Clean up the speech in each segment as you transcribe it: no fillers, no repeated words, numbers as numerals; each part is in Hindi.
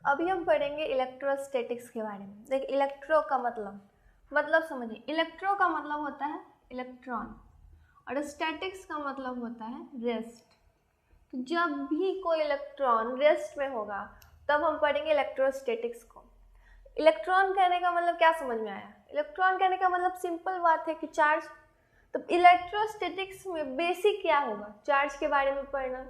अभी हम पढ़ेंगे इलेक्ट्रोस्टैटिक्स के बारे में। देखिए इलेक्ट्रो का मतलब समझिए, इलेक्ट्रो का मतलब होता है इलेक्ट्रॉन और स्टैटिक्स का मतलब होता है रेस्ट। तो जब भी कोई इलेक्ट्रॉन रेस्ट में होगा तब हम पढ़ेंगे इलेक्ट्रोस्टैटिक्स को। इलेक्ट्रॉन कहने का मतलब क्या समझ में आया? इलेक्ट्रॉन कहने का मतलब सिंपल बात है कि चार्ज। तो इलेक्ट्रोस्टैटिक्स में बेसिक क्या होगा? चार्ज के बारे में पढ़ना।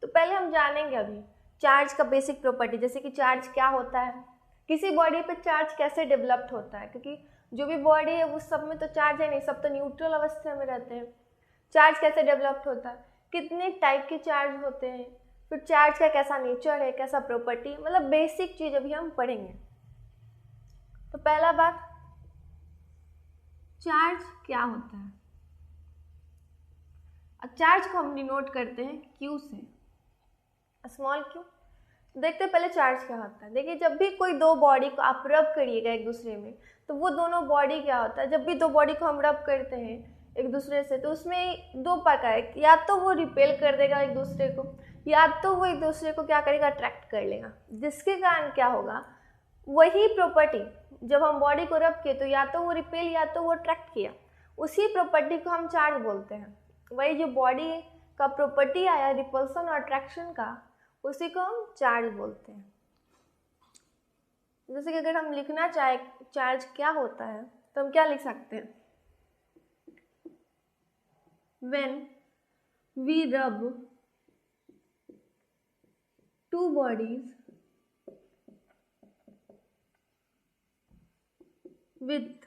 तो पहले हम जानेंगे अभी चार्ज का बेसिक प्रॉपर्टी, जैसे कि चार्ज क्या होता है, किसी बॉडी पे चार्ज कैसे डेवलप्ड होता है, क्योंकि जो भी बॉडी है उस सब में तो चार्ज है नहीं, सब तो न्यूट्रल अवस्था में रहते हैं। चार्ज कैसे डेवलप्ड होता है, कितने टाइप के चार्ज होते हैं, फिर चार्ज का कैसा नेचर है, कैसा प्रॉपर्टी, मतलब बेसिक चीज़ अभी हम पढ़ेंगे। तो पहला बात, चार्ज क्या होता है। अब चार्ज को हम डिनोट करते हैं क्यू से, स्मॉल क्यू। देखते हैं पहले चार्ज क्या होता है। देखिए जब भी कोई दो बॉडी को आप रब करिएगा एक दूसरे में, तो वो दोनों बॉडी क्या होता है, जब भी दो बॉडी को हम रब करते हैं एक दूसरे से, तो उसमें दो प्रकार, या तो वो रिपेल कर देगा एक दूसरे को, या तो वो एक दूसरे को क्या करेगा, अट्रैक्ट कर लेगा, जिसके कारण क्या होगा, वही प्रॉपर्टी जब हम बॉडी को रब किए तो या तो वो रिपेल या तो वो अट्रैक्ट किया, उसी प्रॉपर्टी को हम चार्ज बोलते हैं। वही जो बॉडी का प्रॉपर्टी आया रिपल्सन और अट्रैक्शन का, उसी को हम चार्ज बोलते हैं। जैसे कि अगर हम लिखना चाहे चार्ज क्या होता है तो हम क्या लिख सकते हैं, when we rub two bodies with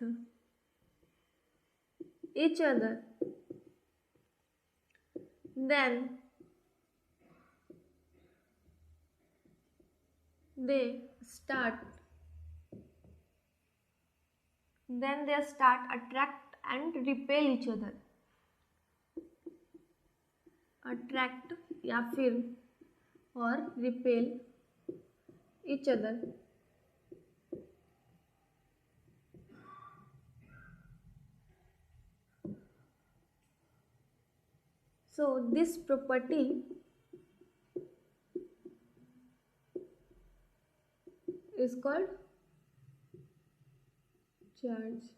each other, then they start attract and repel each other, attract या फिर और repel each other. So this property is called charge.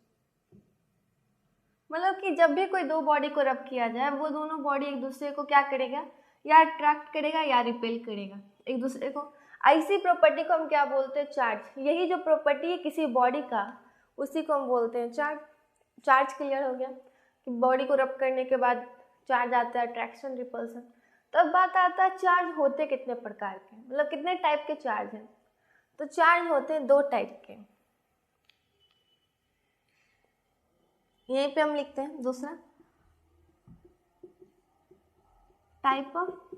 मतलब कि जब भी कोई दो बॉडी को रब किया जाए, वो दोनों बॉडी एक दूसरे को क्या करेगा, या अट्रैक्ट करेगा या रिपेल करेगा एक दूसरे को। ऐसी प्रॉपर्टी को हम क्या बोलते हैं, चार्ज। यही जो प्रॉपर्टी है किसी बॉडी का, उसी को हम बोलते हैं चार्ज। चार्ज क्लियर हो गया कि बॉडी को रब करने के बाद चार्ज आता है, अट्रैक्शन, रिपल्सन। तब बात आता है चार्ज होते कितने प्रकार के, मतलब कितने टाइप के चार्ज हैं। तो चार्ज होते हैं दो टाइप के, यहीं पे हम लिखते हैं दूसरा type of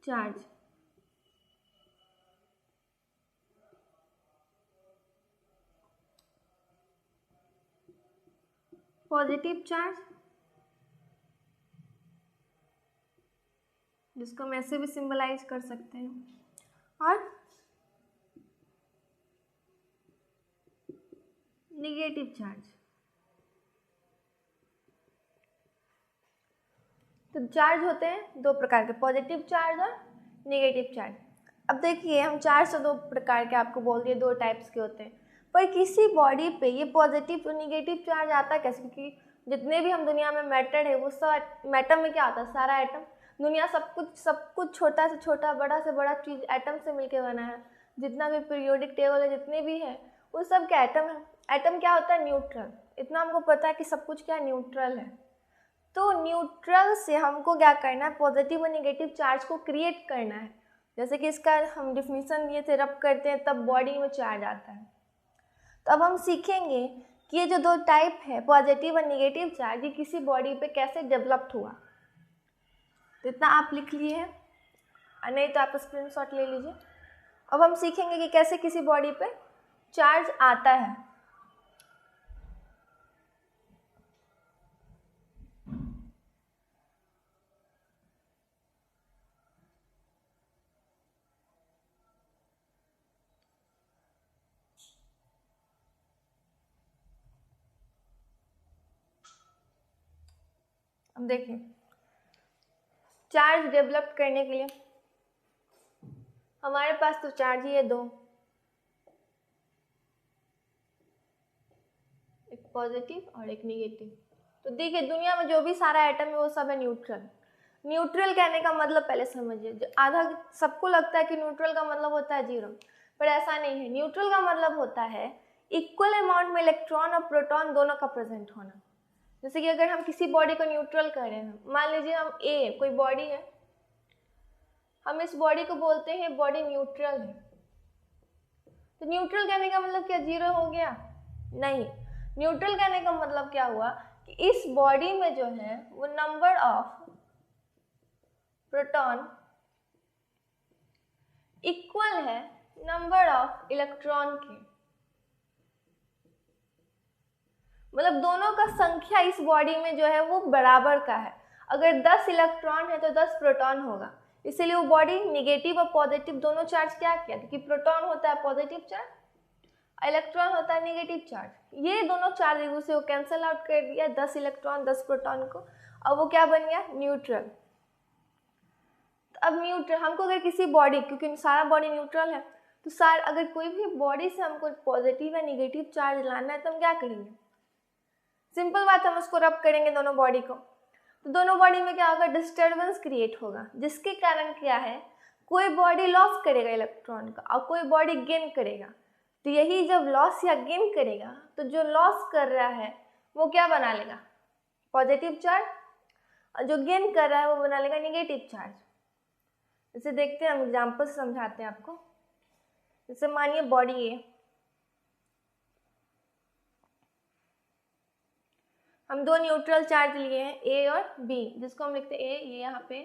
charge. Positive charge, जिसको हम ऐसे भी सिंबलाइज कर सकते हैं, और निगेटिव चार्ज। तो चार्ज होते हैं दो प्रकार के, पॉजिटिव चार्ज और निगेटिव चार्ज। अब देखिए हम चार्ज तो दो प्रकार के आपको बोल दिए, दो टाइप्स के होते हैं, पर किसी बॉडी पे ये पॉजिटिव और निगेटिव चार्ज आता कैसे? क्योंकि जितने भी हम दुनिया में मैटर है वो सब, मैटर में क्या आता है, सारा एटम। दुनिया सब कुछ छोटा से छोटा, बड़ा से बड़ा चीज़ एटम से मिलके बना है। जितना भी पीरियोडिक टेबल है, जितने भी है, वो सब क्या एटम है। एटम क्या होता है, न्यूट्रल। इतना हमको पता है कि सब कुछ क्या न्यूट्रल है। तो न्यूट्रल से हमको क्या करना है, पॉजिटिव और निगेटिव चार्ज को क्रिएट करना है। जैसे कि इसका हम डिफिनीशन दिए थे, रब करते हैं तब बॉडी में चार्ज आता है। तो अब हम सीखेंगे कि ये जो दो टाइप है, पॉजिटिव और निगेटिव चार्ज, ये किसी बॉडी पे कैसे डेवलप्ड हुआ। तो इतना आप लिख लिए हैं, नहीं तो आप स्क्रीनशॉट ले लीजिए। अब हम सीखेंगे कि कैसे किसी बॉडी पे चार्ज आता है। अब देखिए चार्ज डेवलप करने के लिए हमारे पास तो चार्ज ही है दो, एक पॉजिटिव और एक निगेटिव। तो देखिए दुनिया में जो भी सारा एटम है वो सब है न्यूट्रल। न्यूट्रल कहने का मतलब पहले समझिए, जो आधा सबको लगता है कि न्यूट्रल का मतलब होता है जीरो, पर ऐसा नहीं है। न्यूट्रल का मतलब होता है इक्वल अमाउंट में इलेक्ट्रॉन और प्रोटॉन दोनों का प्रेजेंट होना। जैसे कि अगर हम किसी बॉडी को न्यूट्रल कर रहे हैं, मान लीजिए हम ए कोई बॉडी है, हम इस बॉडी को बोलते हैं बॉडी न्यूट्रल है। तो न्यूट्रल कहने का मतलब क्या जीरो हो गया? नहीं, न्यूट्रल कहने का मतलब क्या हुआ कि इस बॉडी में जो है वो नंबर ऑफ प्रोटॉन इक्वल है नंबर ऑफ इलेक्ट्रॉन के, मतलब दोनों का संख्या इस बॉडी में जो है वो बराबर का है। अगर 10 इलेक्ट्रॉन है तो 10 प्रोटॉन होगा, इसीलिए वो बॉडी निगेटिव और पॉजिटिव दोनों चार्ज क्या किया, क्योंकि प्रोटॉन होता है पॉजिटिव चार्ज, इलेक्ट्रॉन होता है नेगेटिव चार्ज। ये दोनों चार्ज एक दूसरे को कैंसिल आउट कर दिया, 10 इलेक्ट्रॉन 10 प्रोटॉन को, अब वो क्या बन गया? न्यूट्रल। तो अब न्यूट्रल हमको अगर किसी बॉडी, क्योंकि सारा बॉडी न्यूट्रल है, तो सार अगर कोई भी बॉडी से हमको पॉजिटिव या निगेटिव चार्ज लाना है तो हम क्या करेंगे? सिंपल बात, हम उसको रब करेंगे दोनों बॉडी को, तो दोनों बॉडी में क्या होगा? डिस्टर्बेंस क्रिएट होगा, जिसके कारण क्या है, कोई बॉडी लॉस करेगा इलेक्ट्रॉन का और कोई बॉडी गेन करेगा। तो यही जब लॉस या गेन करेगा तो जो लॉस कर रहा है वो क्या बना लेगा? पॉजिटिव चार्ज, और जो गेन कर रहा है वो बना लेगा निगेटिव चार्ज। जैसे देखते हैं, हम एग्जाम्पल से समझाते हैं आपको। जैसे मानिए बॉडी ए, हम दो न्यूट्रल चार्ज लिए हैं ए और बी, जिसको हम लिखते हैं ए, ये यहाँ पे,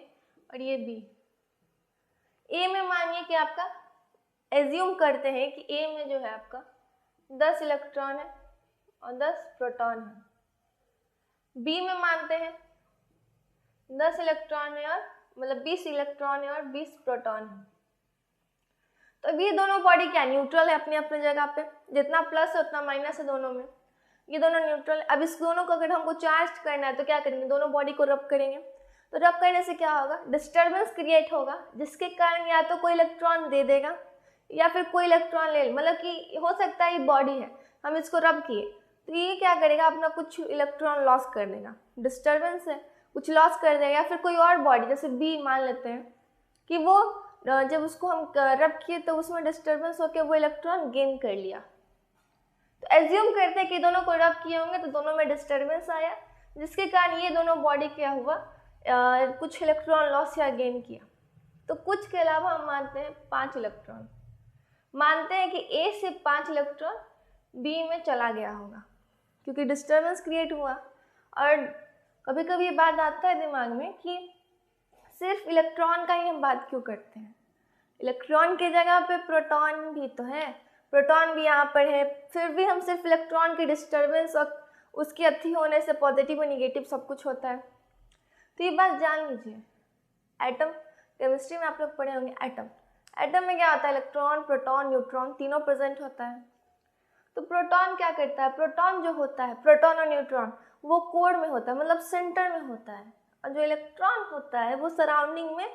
और ये बी। ए में मानिए कि आपका, एज्यूम करते हैं कि ए में जो है आपका 10 इलेक्ट्रॉन है और 10 प्रोटॉन है। बी में मानते हैं 10 इलेक्ट्रॉन है और मतलब 20 इलेक्ट्रॉन है और 20 प्रोटॉन है। तो अब ये दोनों बॉडी क्या न्यूट्रल है अपनी अपनी जगह पे, जितना प्लस है उतना माइनस है दोनों में, ये दोनों न्यूट्रल। अब इस दोनों को अगर हमको चार्ज करना है तो क्या करेंगे? दोनों बॉडी को रब करेंगे। तो रब करने से क्या होगा? डिस्टर्बेंस क्रिएट होगा, जिसके कारण या तो कोई इलेक्ट्रॉन दे देगा या फिर कोई इलेक्ट्रॉन ले, मतलब कि हो सकता है ये बॉडी है, हम इसको रब किए तो ये क्या करेगा? अपना कुछ इलेक्ट्रॉन लॉस कर देगा, डिस्टर्बेंस है, कुछ लॉस कर देगा। या फिर कोई और बॉडी जैसे बी मान लेते हैं कि वो जब उसको हम रब किए तो उसमें डिस्टर्बेंस होकर वो इलेक्ट्रॉन गेन कर लिया। तो एज्यूम करते हैं कि दोनों को रब किए होंगे तो दोनों में डिस्टर्बेंस आया, जिसके कारण ये दोनों बॉडी क्या हुआ? कुछ इलेक्ट्रॉन लॉस या गेन किया। तो कुछ के अलावा हम मानते हैं 5 इलेक्ट्रॉन, मानते हैं कि ए से 5 इलेक्ट्रॉन बी में चला गया होगा, क्योंकि डिस्टर्बेंस क्रिएट हुआ। और कभी कभी ये बात आता है दिमाग में कि सिर्फ इलेक्ट्रॉन का ही हम बात क्यों करते हैं? इलेक्ट्रॉन की जगह पे प्रोटॉन भी तो है, प्रोटॉन भी यहाँ पर है, फिर भी हम सिर्फ इलेक्ट्रॉन की डिस्टर्बेंस और उसके अति होने से पॉजिटिव और निगेटिव सब कुछ होता है। तो ये बात जान लीजिए, एटम केमिस्ट्री में आप लोग पढ़े होंगे एटम, एटम में क्या होता है? इलेक्ट्रॉन प्रोटॉन न्यूट्रॉन तीनों प्रेजेंट होता है। तो प्रोटॉन क्या करता है? प्रोटॉन जो होता है, प्रोटॉन और न्यूट्रॉन, वो कोर में होता है, मतलब सेंटर में होता है, और जो इलेक्ट्रॉन होता है वो सराउंडिंग में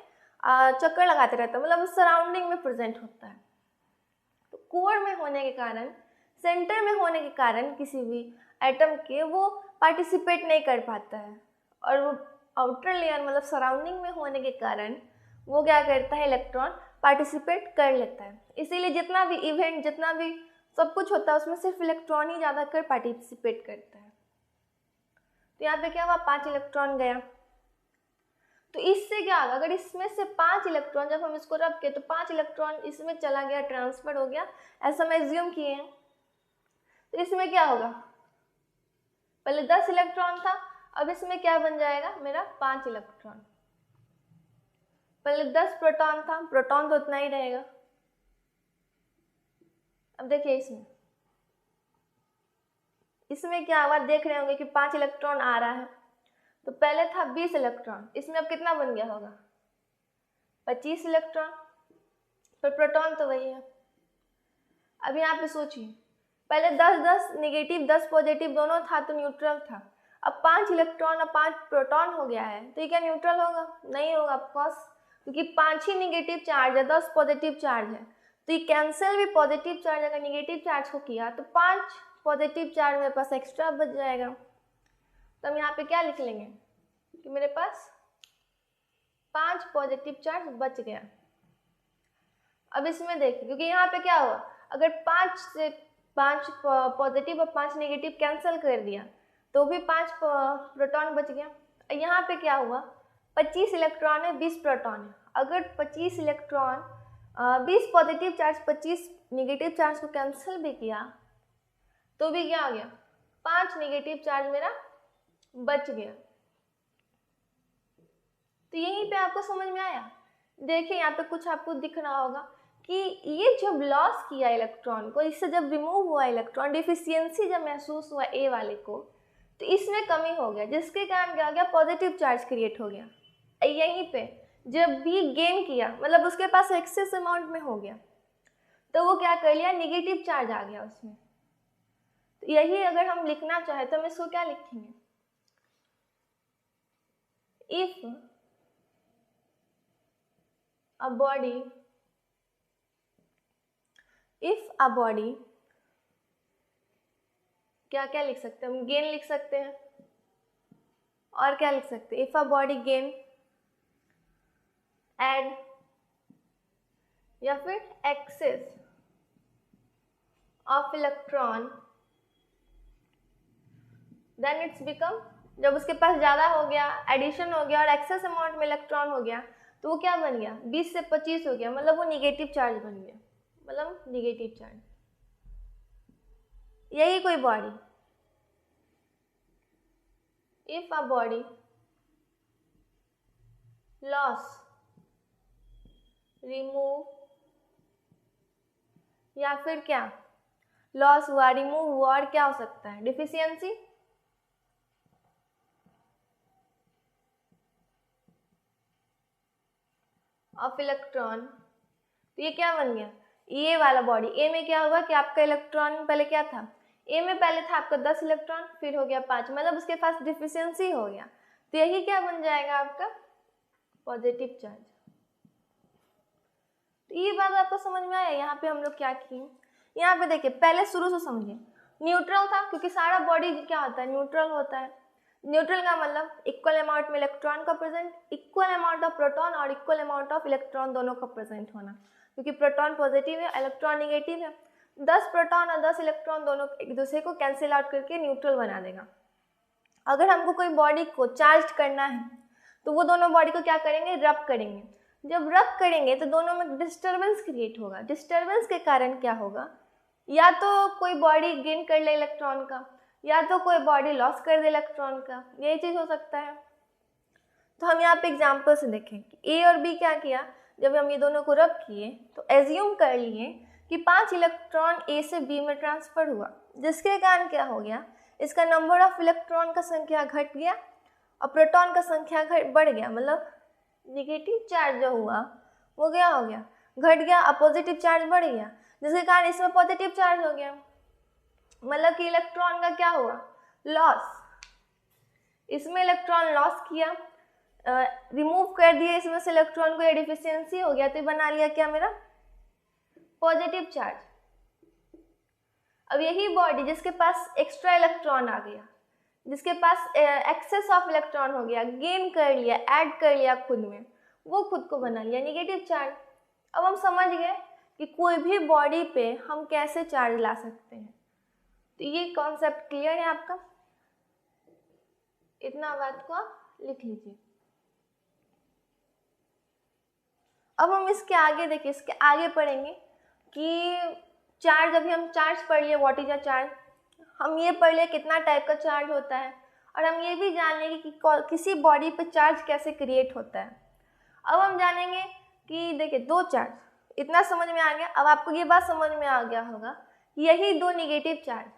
चक्कर लगाते रहता है, मतलब सराउंडिंग में प्रेजेंट होता है। तो कोर में होने के कारण, सेंटर में होने के कारण किसी भी एटम के वो पार्टिसिपेट नहीं कर पाता है, और वो आउटर लेयर मतलब सराउंडिंग में होने के कारण वो क्या करता है? इलेक्ट्रॉन पार्टिसिपेट कर लेता है। इसीलिए जितना भी इवेंट, जितना भी सब कुछ होता है उसमें सिर्फ इलेक्ट्रॉन ही ज़्यादातर पार्टिसिपेट करता है। तो यहाँ पे क्या हुआ? 5 इलेक्ट्रॉन गया। तो इससे क्या होगा? अगर इसमें से 5 इलेक्ट्रॉन, जब हम इसको रब किए तो 5 इलेक्ट्रॉन इसमें चला गया, ट्रांसफर हो गया, ऐसा हम एज्यूम किए हैं। तो इसमें क्या होगा? पहले 10 इलेक्ट्रॉन था, अब इसमें क्या बन जाएगा मेरा? 5 इलेक्ट्रॉन। पहले 10 प्रोटॉन था, प्रोटॉन तो उतना ही रहेगा। अब देखिए इसमें क्या हुआ? देख रहे होंगे कि 5 इलेक्ट्रॉन आ रहा है, तो पहले था 20 इलेक्ट्रॉन, इसमें अब कितना बन गया होगा? 25 इलेक्ट्रॉन, पर प्रोटॉन तो वही है। अब यहाँ पे सोचिए, पहले 10-10 निगेटिव 10 पॉजिटिव दोनों था तो न्यूट्रल था, अब 5 इलेक्ट्रॉन और 5 प्रोटॉन हो गया है, तो ये क्या न्यूट्रल होगा? नहीं होगा ऑफकोर्स, क्योंकि 5 ही नेगेटिव चार्ज है, 10 पॉजिटिव चार्ज है, तो ये कैंसिल भी पॉजिटिव चार्ज अगर नेगेटिव चार्ज को किया तो 5 पॉजिटिव चार्ज मेरे पास एक्स्ट्रा बच जाएगा। तो हम यहाँ पे क्या लिख लेंगे कि मेरे पास 5 पॉजिटिव चार्ज बच गया। अब इसमें देखिए, क्योंकि यहाँ पे क्या हुआ, अगर 5 पॉजिटिव और 5 नेगेटिव कैंसिल कर दिया तो भी 5 प्रोटॉन बच गया। यहाँ पे क्या हुआ, 25 इलेक्ट्रॉन है, 20 प्रोटॉन है। अगर 25 electron 20 positive charge 25 negative charge को कैंसिल भी किया तो भी क्या हो गया, 5 नेगेटिव चार्ज मेरा बच गया। तो यहीं पे आपको समझ में आया। देखिए यहाँ पे कुछ आपको दिख रहा होगा कि ये जब लॉस किया इलेक्ट्रॉन को, इससे जब रिमूव हुआ इलेक्ट्रॉन, डिफिशियंसी जब महसूस हुआ ए वाले को, तो इसमें कमी हो गया, जिसके कारण क्या हो गया, पॉजिटिव चार्ज क्रिएट हो गया। यहीं पे जब भी गेन किया, मतलब उसके पास एक्सेस अमाउंट में हो गया, तो वो क्या कर लिया, नेगेटिव चार्ज आ गया उसमें। तो यही अगर हम लिखना चाहे तो हम इसको क्या लिखेंगे, इफ a body क्या क्या लिख सकते हैं हम, गेन लिख सकते हैं, और क्या लिख सकते हैं, if a body gain, add, या फिर excess of electron, then it's become, जब उसके पास ज़्यादा हो गया, एडिशन हो गया और एक्सेस अमाउंट में इलेक्ट्रॉन हो गया, तो वो क्या बन गया, 20 से 25 हो गया, मतलब वो निगेटिव चार्ज बन गया, मतलब निगेटिव चार्ज। यही कोई body, if a body loss, remove, या फिर क्या, लॉस हुआ, रिमूव हुआ, और क्या हो सकता है, डिफिशियंसी, ऑफ इलेक्ट्रॉन। तो ये क्या बन गया, ए वाला बॉडी। ए में क्या हुआ कि आपका इलेक्ट्रॉन पहले क्या था, ए में पहले था आपका 10 इलेक्ट्रॉन, फिर हो गया 5, मतलब उसके पास डिफिशियंसी हो गया, तो यही क्या बन जाएगा आपका, पॉजिटिव चार्ज। तो ये बात आपको समझ में आया। यहाँ पे हम लोग क्या किए, यहाँ पे देखिए, पहले शुरू से समझिए, न्यूट्रल था, क्योंकि सारा बॉडी क्या होता है, न्यूट्रल होता है। न्यूट्रल का मतलब इक्वल अमाउंट में इलेक्ट्रॉन का present, equal amount of proton और इक्वल अमाउंट ऑफ इलेक्ट्रॉन दोनों का प्रेजेंट होना, क्योंकि प्रोटॉन पॉजिटिव है, इलेक्ट्रॉन नेगेटिव है। 10 प्रोटॉन और 10 इलेक्ट्रॉन दोनों एक दूसरे को कैंसिल आउट करके न्यूट्रल बना देगा। अगर हमको कोई बॉडी को चार्ज करना है तो वो दोनों बॉडी को क्या करेंगे, रब करेंगे। जब रब करेंगे तो दोनों में डिस्टर्बेंस क्रिएट होगा। डिस्टर्बेंस के कारण क्या होगा, या तो कोई बॉडी गेन कर ले इलेक्ट्रॉन का, या तो कोई बॉडी लॉस कर दे इलेक्ट्रॉन का, यही चीज़ हो सकता है। तो हम यहाँ पे एग्जाम्पल से देखें कि ए और बी क्या किया, जब हम ये दोनों को रब किए तो एज्यूम कर लिए कि 5 इलेक्ट्रॉन ए से बी में ट्रांसफर हुआ, जिसके कारण क्या हो गया, इसका नंबर ऑफ इलेक्ट्रॉन का संख्या घट गया और प्रोटॉन का संख्या बढ़ गया, मतलब नेगेटिव चार्ज जो हुआ वो क्या हो गया, घट गया, और पॉजिटिव चार्ज बढ़ गया, जिसके कारण इसमें पॉजिटिव चार्ज हो गया, मतलब कि इलेक्ट्रॉन का क्या हुआ, लॉस। इसमें इलेक्ट्रॉन लॉस किया, रिमूव कर दिया इसमें से इलेक्ट्रॉन को, या डिफिशियंसी हो गया, तो बना लिया क्या मेरा, पॉजिटिव चार्ज। अब यही बॉडी जिसके पास एक्स्ट्रा इलेक्ट्रॉन आ गया, जिसके पास एक्सेस ऑफ इलेक्ट्रॉन हो गया, गेन कर लिया, ऐड कर लिया खुद में, वो खुद को बना लिया नेगेटिव चार्ज। अब हम समझ गए कि कोई भी बॉडी पे हम कैसे चार्ज ला सकते हैं। तो ये कॉन्सेप्ट क्लियर है आपका, इतना बात को आप लिख लीजिए। अब हम इसके आगे देखिए, इसके आगे पढ़ेंगे कि चार्ज, अभी हम चार्ज पढ़ लिए, व्हाट इज अ चार्ज, हम ये पढ़ लिए कितना टाइप का चार्ज होता है, और हम ये भी जान लेंगे कि किसी बॉडी पे चार्ज कैसे क्रिएट होता है। अब हम जानेंगे कि देखिए 2 चार्ज, इतना समझ में आ गया। अब आपको ये बात समझ में आ गया होगा, यही 2 नेगेटिव चार्ज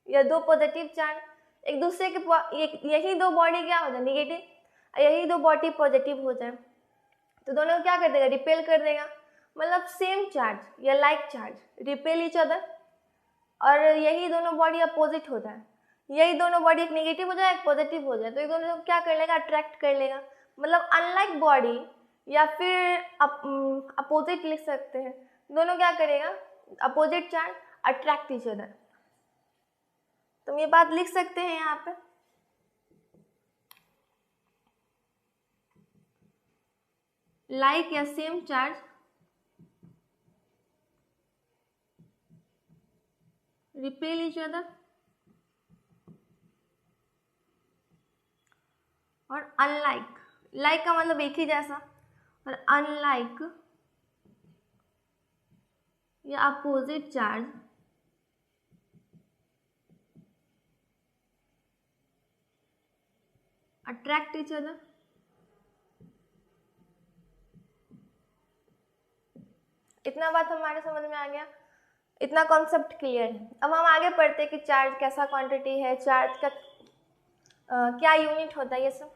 या 2 पॉजिटिव चार्ज एक दूसरे के, यही 2 बॉडी क्या हो जाए, नेगेटिव, यही 2 बॉडी पॉजिटिव हो जाए, तो दोनों क्या कर देगा, रिपेल कर देगा, मतलब सेम चार्ज या like charge repel each other. और यही दोनों बॉडी अपोजिट हो जाए, यही दोनों बॉडी एक नेगेटिव हो जाए, एक पॉजिटिव हो जाए, तो ये दोनों क्या कर लेगा, अट्रैक्ट कर लेगा। मतलब अनलाइक बॉडी या फिर अपोजिट लिख सकते हैं। दोनों क्या करेगा, opposite charge attract each other. तो हम ये बात लिख सकते हैं यहाँ पे, लाइक या same charge repel each other, और अनलाइक, लाइक का मतलब एक ही जैसा, और अनलाइक या opposite charge attract each other. इतना बात हमारे समझ में आ गया, इतना कॉन्सेप्ट क्लियर है। अब हम आगे पढ़ते हैं कि चार्ज कैसा क्वांटिटी है, चार्ज का क्या यूनिट होता है, ये सब।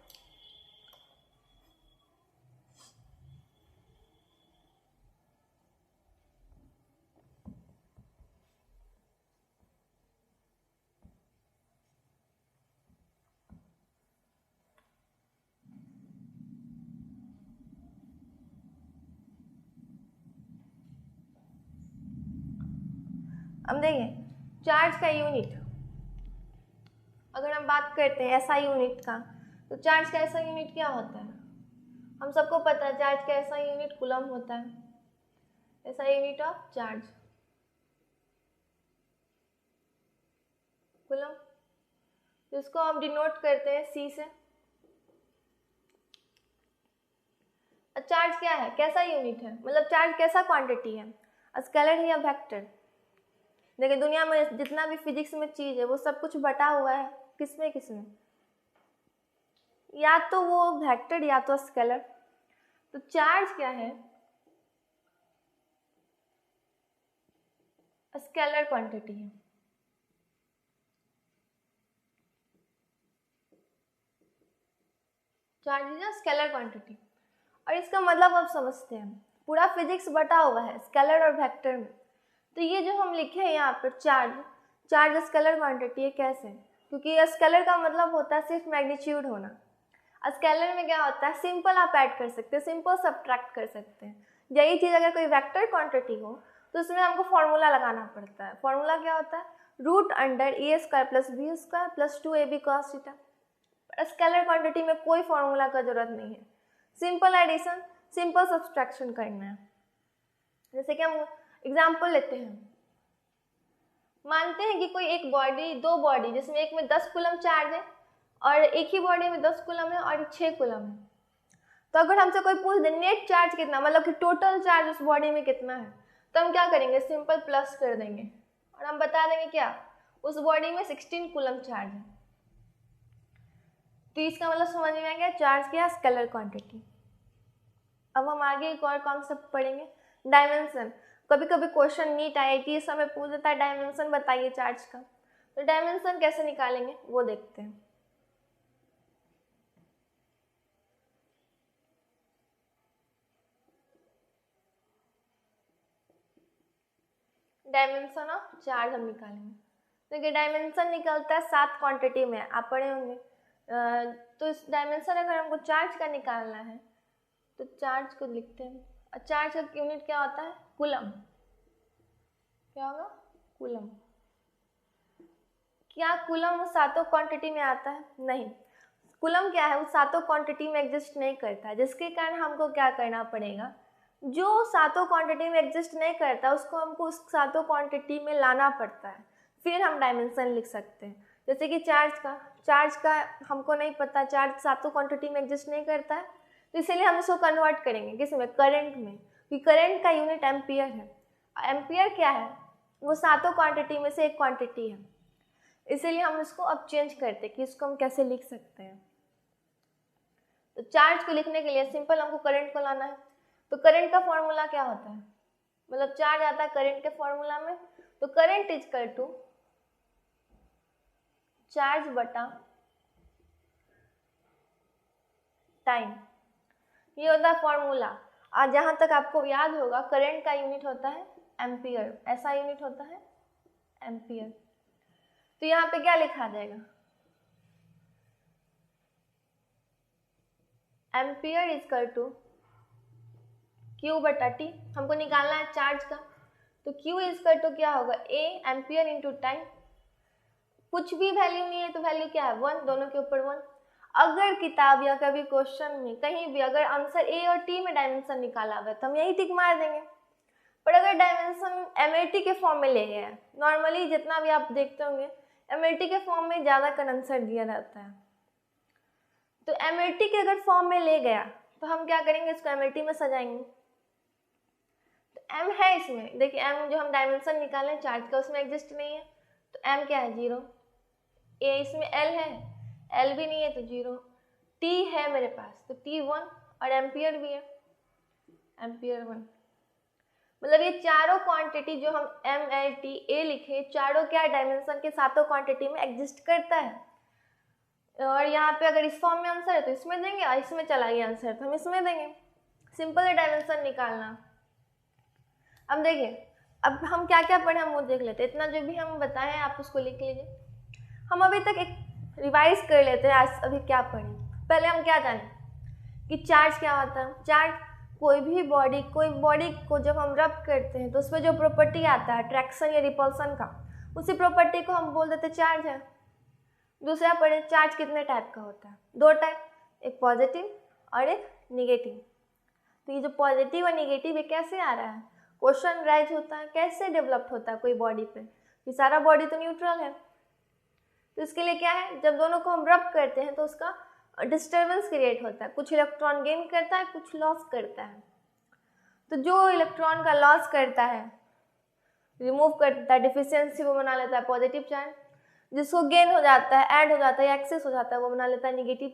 अब देखिए चार्ज का यूनिट, अगर हम बात करते हैं ऐसा यूनिट का, तो चार्ज का ऐसा यूनिट क्या होता है, हम सबको पता है चार्ज का ऐसा यूनिट कूलम होता है, ऐसा यूनिट ऑफ चार्ज कूलम, जिसको हम डिनोट करते हैं C से। चार्ज क्या है, कैसा यूनिट है, मतलब चार्ज कैसा क्वांटिटी है, स्केलर है या वेक्टर। देखिए दुनिया में जितना भी फिजिक्स में चीज है वो सब कुछ बटा हुआ है किसमें किसमें, या तो वो वेक्टर या तो स्केलर। तो चार्ज क्या है, स्केलर क्वांटिटी है। Charge is a scalar quantity, और इसका मतलब आप समझते हैं, पूरा फिजिक्स बटा हुआ है स्केलर और वेक्टर में। तो ये जो हम लिखे हैं यहाँ पर चार्ज स्केलर क्वांटिटी है, कैसे, क्योंकि स्केलर का मतलब होता है सिर्फ मैग्नीट्यूड होना। स्केलर में क्या होता है, सिंपल आप ऐड कर सकते हैं, सिंपल सब्ट्रैक्ट कर सकते हैं। यही चीज़ अगर कोई वेक्टर क्वांटिटी हो तो उसमें हमको फॉर्मूला लगाना पड़ता है। फॉर्मूला क्या होता है, root under A square plus B square plus 2ab cos theta. Scalar quantity में कोई फॉर्मूला का जरूरत नहीं है, सिंपल एडिशन, सिंपल सब्सट्रैक्शन करना है। जैसे कि हम एग्जाम्पल लेते हैं, मानते हैं कि कोई एक बॉडी, दो बॉडी जिसमें एक में 10 कूलम चार्ज है और एक ही बॉडी में 10 कूलम है और 6 कूलम है। तो अगर हमसे कोई पूछ दे नेट चार्ज कितना, मतलब कि टोटल चार्ज उस बॉडी में कितना है, तो हम क्या करेंगे, सिंपल प्लस कर देंगे और हम बता देंगे क्या, उस बॉडी में 16 कूलम चार्ज है। तो इसका मतलब समझ में आ गया चार्ज क्या, स्केलर क्वांटिटी। अब हम आगे एक और कॉन्सेप्ट पढ़ेंगे, डायमेंशन। कभी कभी क्वेश्चन नीट IIT इस समय पूछ देता है डायमेंशन बताइए चार्ज का, तो डायमेंशन कैसे निकालेंगे वो देखते हैं। डायमेंशन ऑफ चार्ज हम निकालेंगे। देखिए डायमेंशन निकलता है 7 क्वांटिटी में, आप पढ़े होंगे। तो इस डायमेंशन अगर हमको चार्ज का निकालना है तो चार्ज को लिखते हैं, चार्ज का यूनिट क्या होता है, कूलम। क्या होगा, कूलम। क्या कूलम वो सातों क्वांटिटी में आता है, नहीं। कूलम क्या है, वो सातों क्वांटिटी में एग्जिस्ट नहीं करता है, जिसके कारण हमको क्या करना पड़ेगा, जो सातों क्वांटिटी में एग्जिस्ट नहीं करता उसको हमको उस सातों क्वांटिटी में लाना पड़ता है, फिर हम डायमेंशन लिख सकते हैं। जैसे कि चार्ज का हमको नहीं पता, चार्ज सातों क्वांटिटी में एग्जिस्ट नहीं करता है, तो इसीलिए हम इसको कन्वर्ट करेंगे किसमें, करंट में, क्योंकि करंट का यूनिट एम्पियर है। एम्पियर क्या है, वो सातों क्वांटिटी में से एक क्वांटिटी है, इसीलिए हम इसको अब चेंज करते हैं कि इसको हम कैसे लिख सकते हैं। तो चार्ज को लिखने के लिए सिंपल हमको करंट को लाना है। तो करंट का फॉर्मूला क्या होता है, मतलब चार्ज आता है करंट के फॉर्मूला में, तो current is equal to charge बटा टाइम, ये होता है फॉर्मूला। और जहां तक आपको याद होगा करंट का यूनिट होता है एम्पियर, ऐसा यूनिट होता है एम्पियर। तो यहाँ पे क्या लिखा जाएगा, ampere is equal to Q/T हमको निकालना है चार्ज का, तो Q इजकल टू क्या होगा, A एम्पियर इंटू टाइम। कुछ भी वैल्यू नहीं है तो वैल्यू क्या है 1, दोनों के ऊपर 1। अगर किताब या कभी क्वेश्चन में कहीं भी अगर आंसर A और T में डायमेंशन निकाला हुआ है तो हम यही टिक मार देंगे। पर अगर डायमेंशन MLT के फॉर्म में ले गया है, नॉर्मली जितना भी आप देखते होंगे MLT के फॉर्म में ज़्यादा का आंसर दिया रहता है, तो MLT के अगर फॉर्म में ले गया तो हम क्या करेंगे, इसको MLT में सजाएंगे। तो M है इसमें, देखिए M जो हम डायमेंशन निकालें चार्ज का उसमें एग्जिस्ट नहीं है, तो M क्या है 0। A इसमें L है, L भी नहीं है तो 0। T है मेरे पास तो T 1 और एम्पियर भी है, एम्पियर 1। मतलब ये चारों क्वांटिटी जो हम MLT A लिखे, चारों क्या डायमेंशन के सातों क्वांटिटी में एग्जिस्ट करता है। और यहाँ पे अगर इस फॉर्म में आंसर है तो इसमें देंगे, और इसमें चला गया आंसर तो हम इसमें देंगे। सिंपल है डायमेंशन निकालना। अब देखिए अब हम क्या क्या पढ़े हम वो देख लेते हैं। इतना जो भी हम बताएं आप उसको लिख लीजिए। हम अभी तक एक रिवाइज कर लेते हैं आज अभी क्या पढ़े। पहले हम क्या जाने कि चार्ज क्या होता है। चार्ज कोई बॉडी को जब हम रब करते हैं तो उसमें जो प्रॉपर्टी आता है अट्रैक्शन या रिपल्सन का, उसी प्रॉपर्टी को हम बोल देते चार्ज है। दूसरा पढ़े चार्ज कितने टाइप का होता है, 2 टाइप, एक पॉजिटिव और एक निगेटिव। तो ये जो पॉजिटिव और निगेटिव ये कैसे आ रहा है, क्वेश्चन राइज होता है कैसे डेवलप्ड होता है कोई बॉडी पे, कि सारा बॉडी तो न्यूट्रल है। तो इसके लिए क्या है, जब दोनों को हम रब करते हैं तो उसका डिस्टर्बेंस क्रिएट होता है, कुछ इलेक्ट्रॉन गेन करता है कुछ लॉस करता है। तो जो इलेक्ट्रॉन का लॉस करता है, रिमूव करता है, डिफिशियंसी, वो बना लेता है पॉजिटिव चार्ज। जिसको गेन हो जाता है, ऐड हो जाता है या एक्सेस हो जाता है, वो बना लेता है निगेटिव।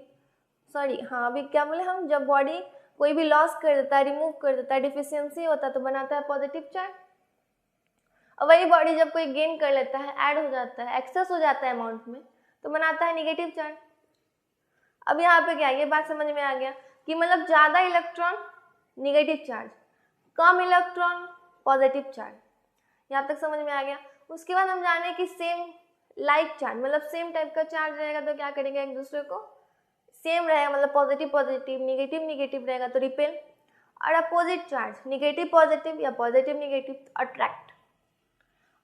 अभी क्या बोले हम, जब बॉडी कोई भी लॉस कर देता है, रिमूव कर देता है, डिफिशियंसी होता है तो बनाता है पॉजिटिव चार्ज। और वही बॉडी जब कोई गेन कर लेता है, ऐड हो जाता है, एक्सेस हो जाता है अमाउंट में, तो बनाता है निगेटिव चार्ज। अब यहाँ पे क्या, ये बात समझ में आ गया कि मतलब ज़्यादा इलेक्ट्रॉन निगेटिव चार्ज, कम इलेक्ट्रॉन पॉजिटिव चार्ज। यहाँ तक समझ में आ गया। उसके बाद हम जाने कि सेम लाइक चार्ज, मतलब सेम टाइप का चार्ज रहेगा तो क्या करेंगे, एक दूसरे को सेम रहेगा, मतलब पॉजिटिव पॉजिटिव निगेटिव निगेटिव रहेगा तो रिपेल। और अपोजिट चार्ज, निगेटिव पॉजिटिव या पॉजिटिव निगेटिव, अट्रैक्ट।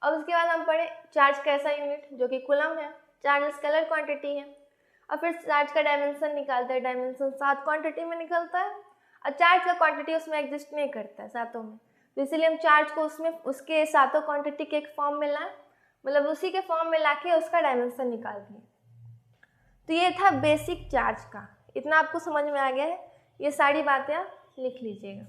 अब उसके बाद हम पढ़े चार्ज का ऐसा यूनिट जो कि कूलम है, चार्ज स्केलर क्वांटिटी है। और फिर चार्ज का डायमेंशन निकालते हैं, डायमेंशन 7 क्वांटिटी में निकलता है और चार्ज का क्वांटिटी उसमें एग्जिस्ट नहीं करता है सातों में, तो इसीलिए हम चार्ज को उसमें उसके सातों क्वांटिटी के एक फॉर्म में लाए, मतलब उसी के फॉर्म में लाके उसका डायमेंशन निकाल दिए। तो ये था बेसिक चार्ज का। इतना आपको समझ में आ गया है, ये सारी बातें आप लिख लीजिएगा।